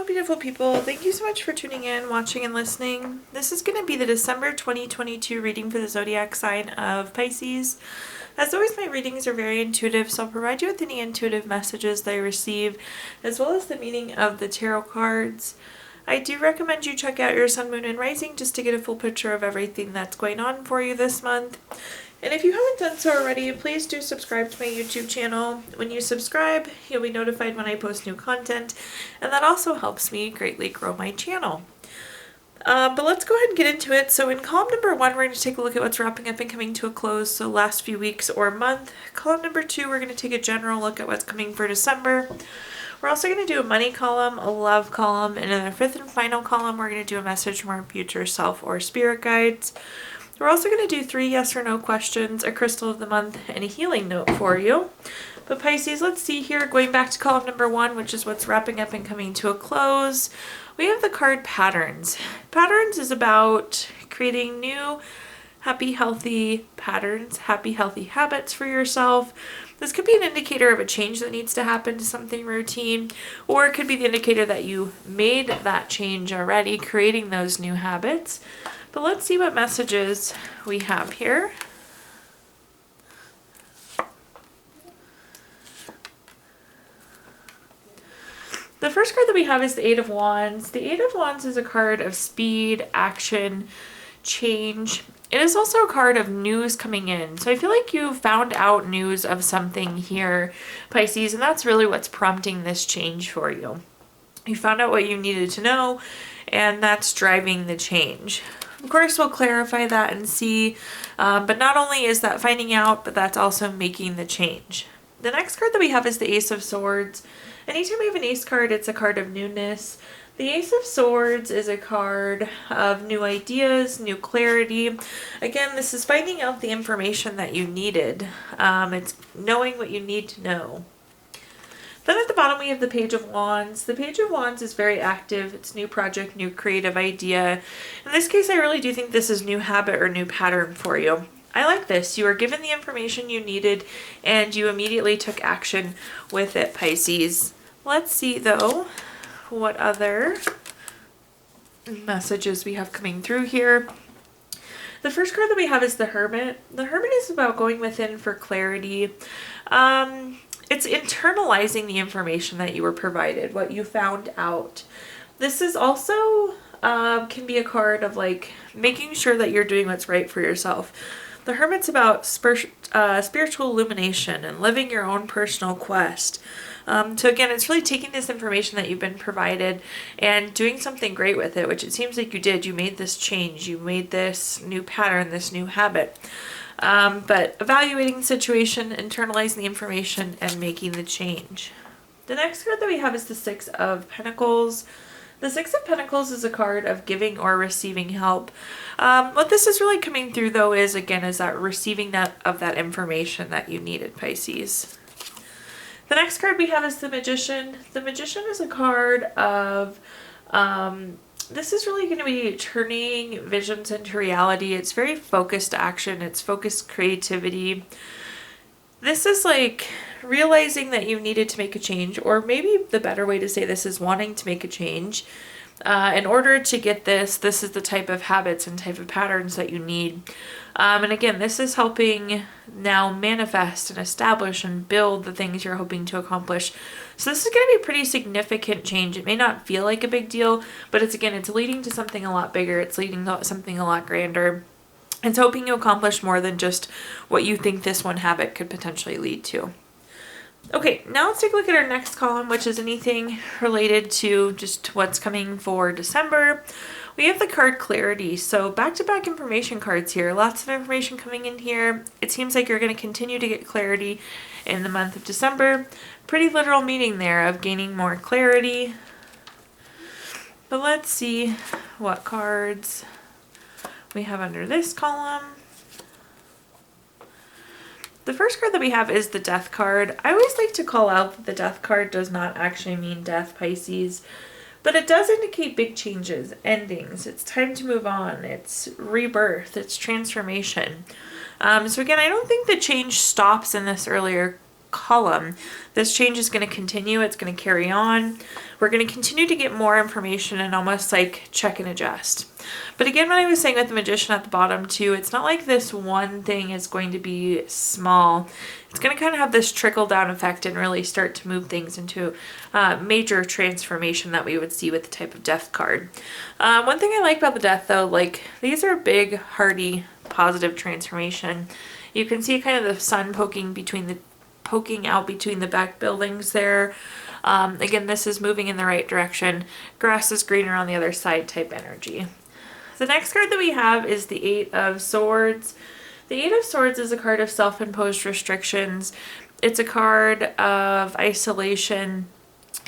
Hello, beautiful people. Thank you so much for tuning in, watching, and listening. This is going to be the December 2022 reading for the zodiac sign of Pisces. As always, my readings are very intuitive, so I'll provide you with any intuitive messages that I receive, as well as the meaning of the tarot cards. I do recommend you check out your sun, moon, and rising just to get a full picture of everything that's going on for you this month. And if you haven't done so already, please do subscribe to my YouTube channel. When you subscribe, you'll be notified when I post new content, and that also helps me greatly grow my channel. But let's go ahead and get into it. So in column number 1, we're going to take a look at what's wrapping up and coming to a close, so last few weeks or month. Column number 2, we're going to take a general look at what's coming for December. We're also going to do a money column, a love column, and in our 5th and final column, we're going to do a message from our future self or spirit guides. We're also going to do 3 yes or no questions, a crystal of the month, and a healing note for you. But Pisces, let's see here, going back to column number 1, which is what's wrapping up and coming to a close, we have the card Patterns. Patterns is about creating new, happy, healthy patterns, happy, healthy habits for yourself. This could be an indicator of a change that needs to happen to something routine, or it could be the indicator that you made that change already, creating those new habits. But let's see what messages we have here. The first card that we have is the 8 of Wands. The 8 of Wands is a card of speed, action, change. It is also a card of news coming in. So I feel like you found out news of something here, Pisces, and that's really what's prompting this change for you. You found out what you needed to know, and that's driving the change. Of course, we'll clarify that and see, but not only is that finding out, but that's also making the change. The next card that we have is the Ace of Swords. Anytime we have an ace card, it's a card of newness. The Ace of Swords is a card of new ideas, new clarity. Again, this is finding out the information that you needed. It's knowing what you need to know. Then at the bottom we have the Page of Wands. The Page of Wands is very active. It's new project, new creative idea. In this case, I really do think this is new habit or new pattern for you. I like this. You were given the information you needed and you immediately took action with it, Pisces. Let's see though what other messages we have coming through here. The first card that we have is the Hermit. The Hermit is about going within for clarity. It's internalizing the information that you were provided, what you found out. This is also can be a card of like making sure that you're doing what's right for yourself. The Hermit's about spiritual illumination and living your own personal quest. So again, it's really taking this information that you've been provided and doing something great with it, which it seems like you did. You made this change. You made this new pattern, this new habit. But evaluating the situation, internalizing the information, and making the change. The next card that we have is the 6 of Pentacles. The 6 of Pentacles is a card of giving or receiving help. What this is really coming through though is, again, is that receiving that information that you needed, Pisces. The next card we have is the Magician. The Magician is a card of, this is really going to be turning visions into reality. It's very focused action. It's focused creativity. This is like realizing that you needed to make a change, or maybe the better way to say this is wanting to make a change. In order to get this is the type of habits and type of patterns that you need. And again, this is helping now manifest and establish and build the things you're hoping to accomplish. So this is going to be a pretty significant change. It may not feel like a big deal, but it's leading to something a lot bigger. It's leading to something a lot grander. It's hoping you accomplish more than just what you think this one habit could potentially lead to. Okay, now let's take a look at our next column, which is anything related to just what's coming for December. We have the card Clarity. So back-to-back information cards here. Lots of information coming in here. It seems like you're going to continue to get clarity in the month of December. Pretty literal meaning there of gaining more clarity. But let's see what cards we have under this column. The first card that we have is the Death card. I always like to call out that the Death card does not actually mean death, Pisces, but it does indicate big changes, endings. It's time to move on. It's rebirth. It's transformation. So again, I don't think the change stops in this earlier column, this change is going to continue. It's going to carry on. We're going to continue to get more information and almost like check and adjust. But again, what I was saying with the Magician at the bottom too, it's not like this one thing is going to be small. It's going to kind of have this trickle down effect and really start to move things into major transformation that we would see with the type of Death card. One thing I like about the Death though, like these are big, hearty, positive transformation. You can see kind of the sun poking out between the back buildings there. Again, this is moving in the right direction. Grass is greener on the other side type energy. The next card that we have is the Eight of Swords. The Eight of Swords is a card of self-imposed restrictions. It's a card of isolation.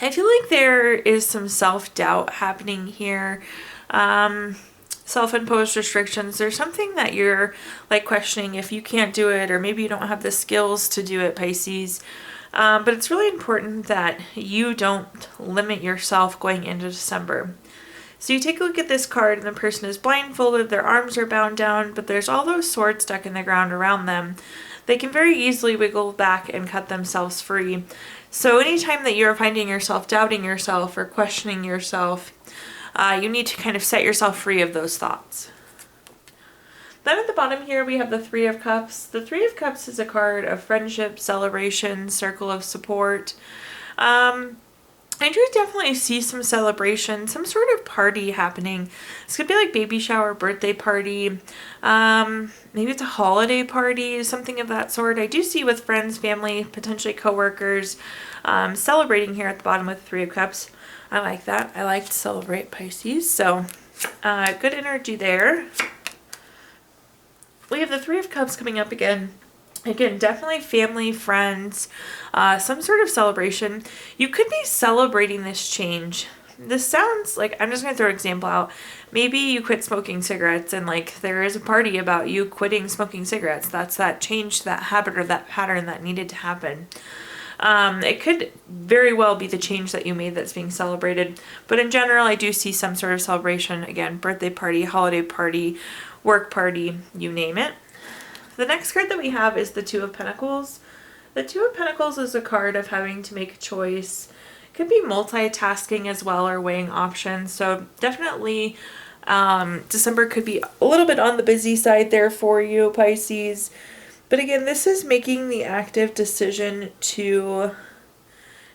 I feel like there is some self-doubt happening here. Self-imposed restrictions. There's something that you're like questioning if you can't do it, or maybe you don't have the skills to do it, Pisces. But it's really important that you don't limit yourself going into December. So you take a look at this card and the person is blindfolded, their arms are bound down, but there's all those swords stuck in the ground around them. They can very easily wiggle back and cut themselves free. So anytime that you're finding yourself doubting yourself or questioning yourself, you need to kind of set yourself free of those thoughts. Then at the bottom here we have the Three of Cups. The Three of Cups is a card of friendship, celebration, circle of support. I do definitely see some celebration, some sort of party happening. This could be like baby shower, birthday party, maybe it's a holiday party, something of that sort. I do see with friends, family, potentially coworkers, celebrating here at the bottom with the Three of Cups. I like that. I like to celebrate, Pisces. So good energy there. We have the Three of Cups coming up again. Again, definitely family, friends, some sort of celebration. You could be celebrating this change. This sounds like, I'm just going to throw an example out. Maybe you quit smoking cigarettes and like there is a party about you quitting smoking cigarettes. That's that change, that habit or that pattern that needed to happen. It could very well be the change that you made that's being celebrated. But in general, I do see some sort of celebration. Again, birthday party, holiday party, work party, you name it. The next card that we have is the Two of Pentacles. The Two of Pentacles is a card of having to make a choice. It could be multitasking as well or weighing options. So definitely December could be a little bit on the busy side there for you, Pisces. But again, this is making the active decision to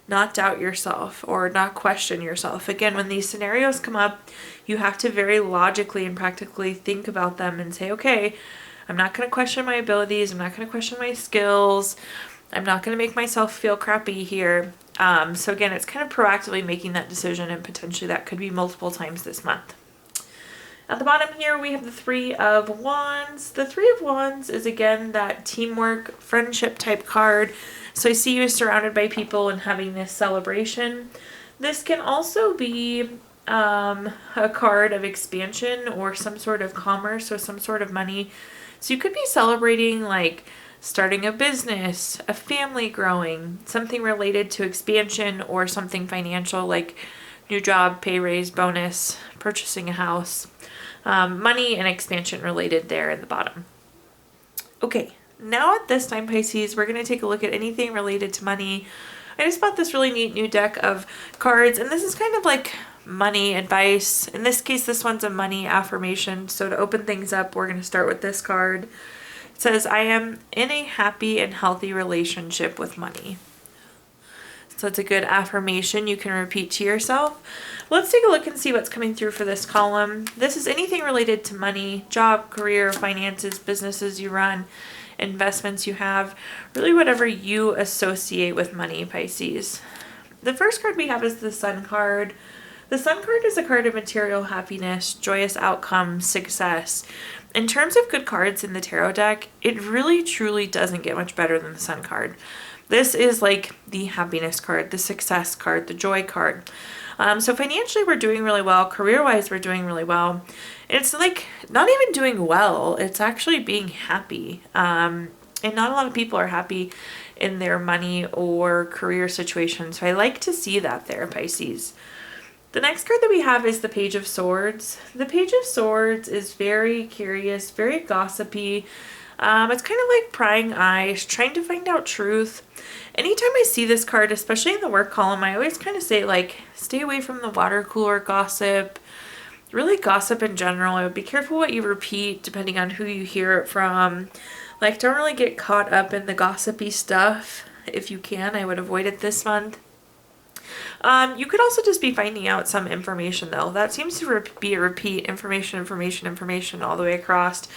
not doubt yourself or not question yourself. Again, when these scenarios come up, you have to very logically and practically think about them and say, okay, I'm not going to question my abilities. I'm not going to question my skills. I'm not going to make myself feel crappy here. So again, it's kind of proactively making that decision, and potentially that could be multiple times this month. At the bottom here, we have the Three of Wands. The Three of Wands is again that teamwork, friendship type card. So I see you surrounded by people and having this celebration. This can also be a card of expansion or some sort of commerce or some sort of money. So you could be celebrating like starting a business, a family growing, something related to expansion or something financial like new job, pay raise, bonus, purchasing a house, money and expansion related there in the bottom. Okay, now at this time, Pisces, we're going to take a look at anything related to money. I just bought this really neat new deck of cards, and this is kind of like money advice. In this case, this one's a money affirmation. So to open things up, we're going to start with this card. It says, I am in a happy and healthy relationship with money. So it's a good affirmation you can repeat to yourself. Let's take a look and see what's coming through for this column. This is anything related to money, job, career, finances, businesses you run, investments you have, really whatever you associate with money, Pisces. The first card we have is the Sun card. The Sun card is a card of material happiness, joyous outcomes, success. In terms of good cards in the tarot deck, it really truly doesn't get much better than the Sun card. This is like the happiness card, the success card, the joy card. So financially, we're doing really well. Career-wise, we're doing really well. It's like not even doing well. It's actually being happy. And not a lot of people are happy in their money or career situation. So I like to see that there, Pisces. The next card that we have is the Page of Swords. The Page of Swords is very curious, very gossipy. It's kind of like prying eyes, trying to find out truth. Anytime I see this card, especially in the work column, I always kind of say, like, stay away from the water cooler gossip. Really gossip in general. Be careful what you repeat depending on who you hear it from. Like, don't really get caught up in the gossipy stuff. If you can, I would avoid it this month. You could also just be finding out some information, though. That seems to be a repeat, information all the way across.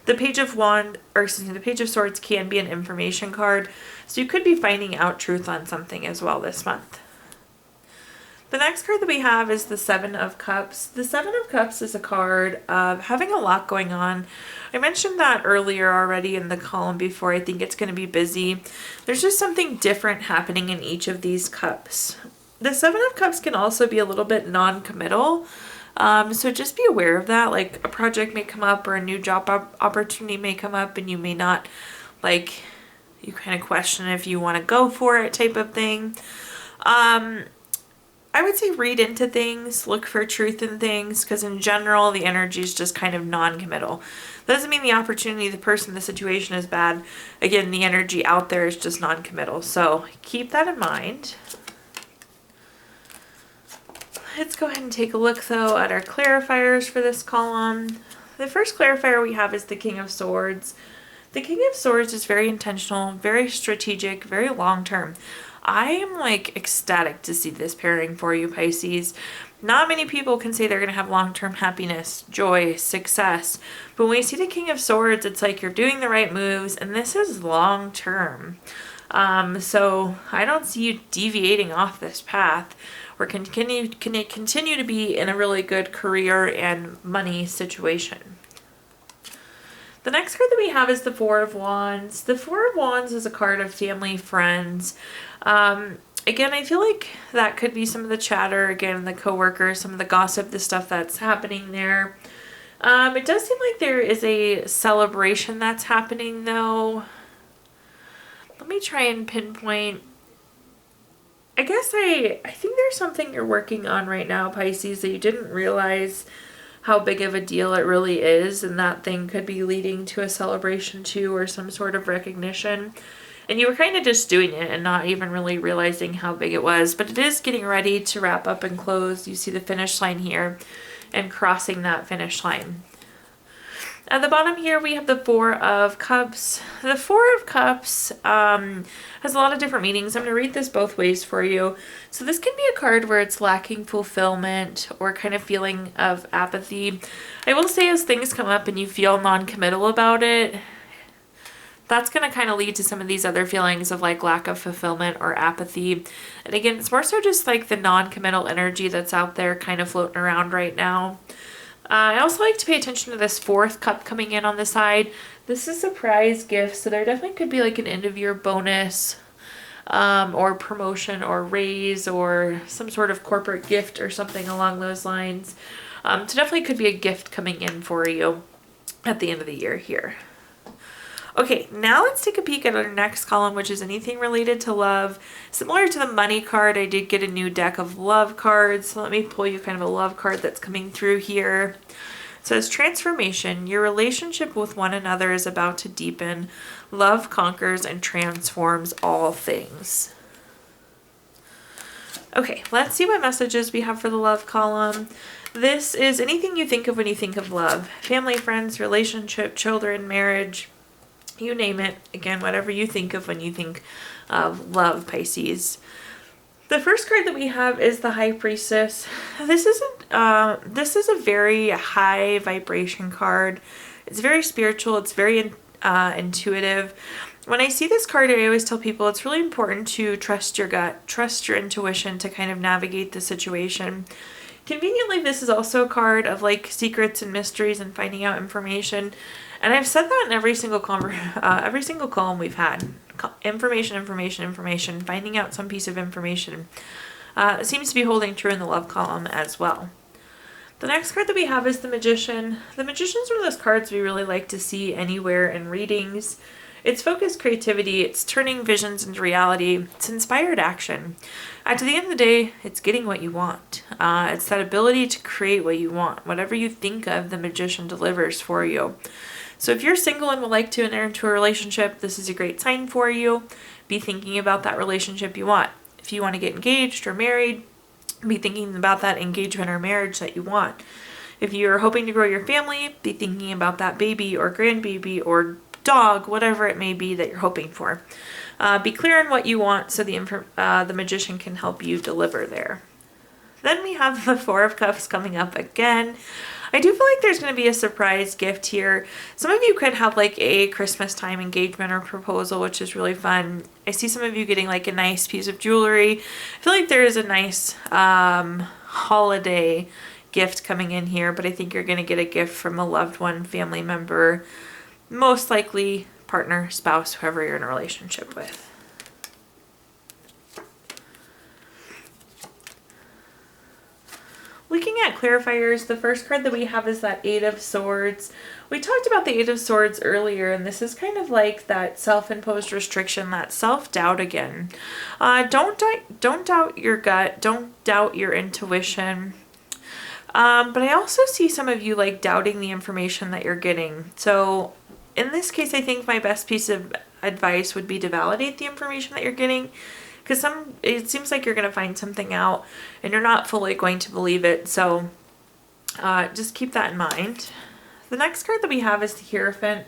The Page of the Page of Swords can be an information card, so you could be finding out truth on something as well this month. The next card that we have is the Seven of Cups. The Seven of Cups is a card of having a lot going on. I mentioned that earlier already in the column before. I think it's going to be busy. There's just something different happening in each of these cups. The Seven of Cups can also be a little bit non-committal. So just be aware of that. Like, a project may come up or a new job opportunity may come up and you may not, like, you kind of question if you want to go for it type of thing. I would say read into things, look for truth in things, because in general, the energy is just kind of non-committal. Doesn't mean the opportunity, the person, the situation is bad. Again, the energy out there is just non-committal. So keep that in mind. Let's go ahead and take a look, though, at our clarifiers for this column. The first clarifier we have is the King of Swords. The King of Swords is very intentional, very strategic, very long-term. I am, like, ecstatic to see this pairing for you, Pisces. Not many people can say they're going to have long-term happiness, joy, success. But when you see the King of Swords, it's like you're doing the right moves, and this is long-term. So I don't see you deviating off this path or continue to be in a really good career and money situation. The next card that we have is the Four of Wands. The Four of Wands is a card of family, friends. Again, I feel like that could be some of the chatter, again, the coworkers, some of the gossip, the stuff that's happening there. It does seem like there is a celebration that's happening, though. Let me try and pinpoint. I guess I think there's something you're working on right now, Pisces, that you didn't realize how big of a deal it really is, and that thing could be leading to a celebration too, or some sort of recognition. And you were kind of just doing it and not even really realizing how big it was, but it is getting ready to wrap up and close. You see the finish line here and crossing that finish line. At the bottom here, we have the Four of Cups. The Four of Cups has a lot of different meanings. I'm going to read this both ways for you. So this can be a card where it's lacking fulfillment or kind of feeling of apathy. I will say, as things come up and you feel non-committal about it, that's going to kind of lead to some of these other feelings of, like, lack of fulfillment or apathy. And again, it's more so just like the non-committal energy that's out there kind of floating around right now. I also like to pay attention to this fourth cup coming in on the side. This is a surprise gift, so there definitely could be like an end-of-year bonus or promotion or raise or some sort of corporate gift or something along those lines. So definitely could be a gift coming in for you at the end of the year here. Okay, now let's take a peek at our next column, which is anything related to love. Similar to the money card, I did get a new deck of love cards. So let me pull you kind of a love card that's coming through here. It says, transformation. Your relationship with one another is about to deepen. Love conquers and transforms all things. Okay, let's see what messages we have for the love column. This is anything you think of when you think of love. Family, friends, relationship, children, marriage. You name it. Again, whatever you think of when you think of love, Pisces. The first card that we have is the High Priestess. This is a very high vibration card. It's very spiritual. It's very intuitive. When I see this card, I always tell people it's really important to trust your gut, trust your intuition to kind of navigate the situation. Conveniently, this is also a card of, like, secrets and mysteries and finding out information. And I've said that in every single column we've had. Information, finding out some piece of information. It seems to be holding true in the love column as well. The next card that we have is the Magician. The Magician is one of those cards we really like to see anywhere in readings. It's focused creativity, it's turning visions into reality, it's inspired action. At the end of the day, it's getting what you want. It's that ability to create what you want. Whatever you think of, the Magician delivers for you. So if you're single and would like to enter into a relationship, this is a great sign for you. Be thinking about that relationship you want. If you want to get engaged or married, be thinking about that engagement or marriage that you want. If you're hoping to grow your family, be thinking about that baby or grandbaby or dog, whatever it may be that you're hoping for. Be clear on what you want so the magician can help you deliver there. Then we have the Four of Cups coming up again. I do feel like there's going to be a surprise gift here. Some of you could have like a Christmas time engagement or proposal, which is really fun. I see some of you getting like a nice piece of jewelry. I feel like there is a nice holiday gift coming in here, but I think you're going to get a gift from a loved one, family member, most likely partner, spouse, whoever you're in a relationship with. Looking at clarifiers, the first card that we have is that Eight of Swords. We talked about the Eight of Swords earlier, and this is kind of like that self-imposed restriction, that self-doubt again. Don't doubt your gut. Don't doubt your intuition. But I also see some of you like doubting the information that you're getting. So in this case, I think my best piece of advice would be to validate the information that you're getting. Because it seems like you're going to find something out and you're not fully going to believe it. So just keep that in mind. The next card that we have is the Hierophant.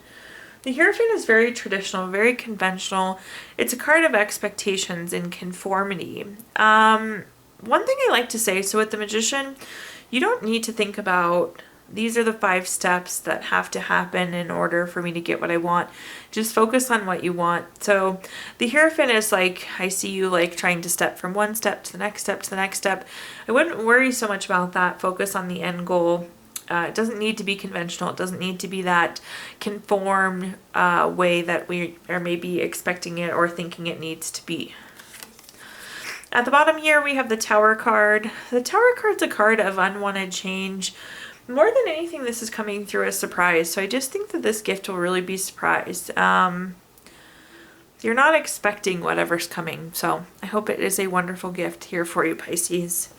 The Hierophant is very traditional, very conventional. It's a card of expectations and conformity. One thing I like to say, so with the Magician, you don't need to think about these are the 5 steps that have to happen in order for me to get what I want. Just focus on what you want. So the Hierophant is like, I see you like trying to step from one step to the next step to the next step. I wouldn't worry so much about that. Focus on the end goal. It doesn't need to be conventional. It doesn't need to be that conformed way that we are maybe expecting it or thinking it needs to be. At the bottom here, we have the Tower card. The Tower card's a card of unwanted change. More than anything, this is coming through as surprise. So I just think that this gift will really be surprised. You're not expecting whatever's coming. So I hope it is a wonderful gift here for you, Pisces.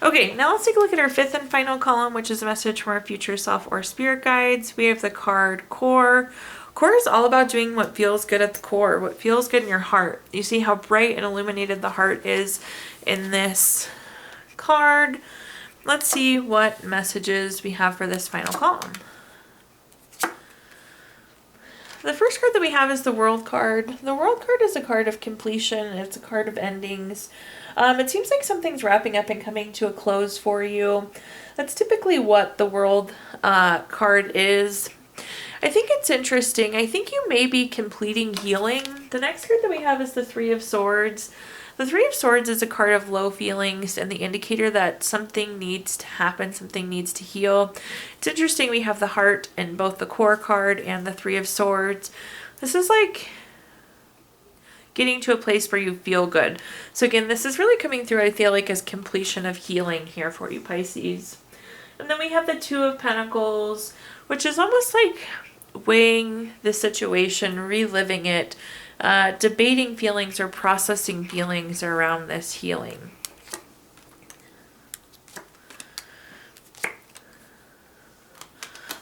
Okay, now let's take a look at our 5th and final column, which is a message from our future self or spirit guides. We have the card Core. Core is all about doing what feels good at the core, what feels good in your heart. You see how bright and illuminated the heart is in this card. Let's see what messages we have for this final column. The first card that we have is the World card. The World card is a card of completion. It's a card of endings. It seems like something's wrapping up and coming to a close for you. That's typically what the World card is. I think it's interesting. I think you may be completing healing. The next card that we have is the Three of Swords. The Three of Swords is a card of low feelings and the indicator that something needs to happen, something needs to heal. It's interesting we have the Heart in both the Core card and the Three of Swords. This is like getting to a place where you feel good. So again, this is really coming through, I feel like, as completion of healing here for you, Pisces. And then we have the Two of Pentacles, which is almost like weighing the situation, reliving it, debating feelings or processing feelings around this healing.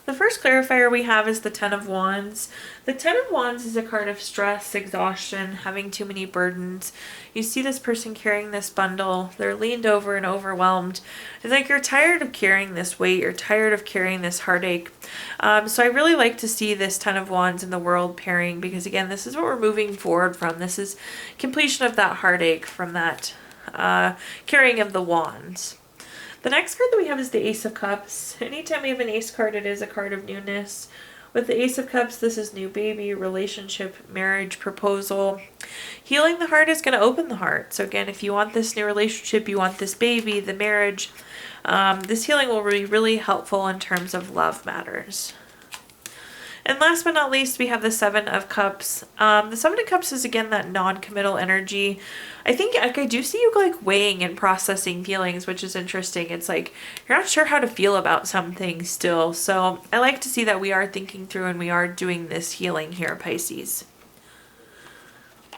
The first clarifier we have is the Ten of Wands. The Ten of Wands is a card of stress, exhaustion, having too many burdens. You see this person carrying this bundle. They're leaned over and overwhelmed. It's like you're tired of carrying this weight. You're tired of carrying this heartache. So I really like to see this Ten of Wands in the World pairing because, again, this is what we're moving forward from. This is completion of that heartache from that carrying of the wands. The next card that we have is the Ace of Cups. Anytime we have an Ace card, it is a card of newness. With the Ace of Cups, this is new baby, relationship, marriage, proposal. Healing the heart is going to open the heart. So again, if you want this new relationship, you want this baby, the marriage, this healing will be really helpful in terms of love matters. And last but not least, we have the Seven of Cups. The Seven of Cups is, again, that non-committal energy. I think I do see you like weighing and processing feelings, which is interesting. It's like you're not sure how to feel about something still. So I like to see that we are thinking through and we are doing this healing here, Pisces.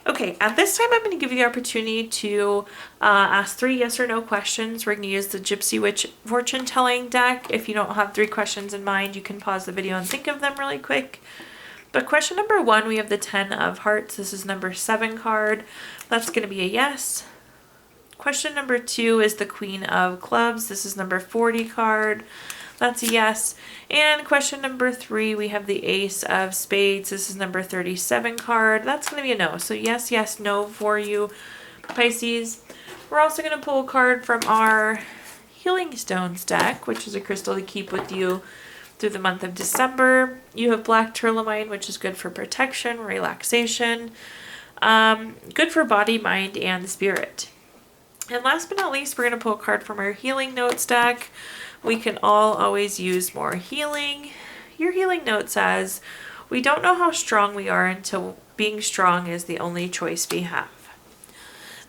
Okay, at this time I'm going to give you the opportunity to ask 3 yes or no questions. We're going to use the Gypsy Witch fortune telling deck. If you don't have 3 questions in mind, you can pause the video and think of them really quick. But question number 1, we have the 10 of hearts. This is number 7 card. That's going to be a yes. Question number 2 is the Queen of Clubs. This is number 40 card. That's a yes. And question number 3, we have the Ace of Spades. This is number 37 card. That's going to be a no. So yes, yes, no for you, Pisces. We're also going to pull a card from our Healing Stones deck, which is a crystal to keep with you through the month of December. You have Black Tourmaline, which is good for protection, relaxation, good for body, mind, and spirit. And last but not least, we're going to pull a card from our Healing Notes deck. We can all always use more healing. Your healing note says, we don't know how strong we are until being strong is the only choice we have.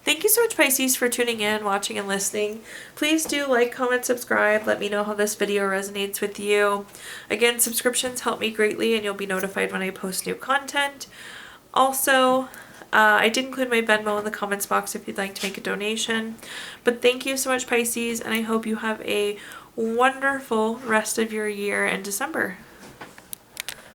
Thank you so much, Pisces, for tuning in, watching, and listening. Please do like, comment, subscribe. Let me know how this video resonates with you. Again, subscriptions help me greatly, and you'll be notified when I post new content. Also, I did include my Venmo in the comments box if you'd like to make a donation. But thank you so much, Pisces, and I hope you have a wonderful rest of your year in December.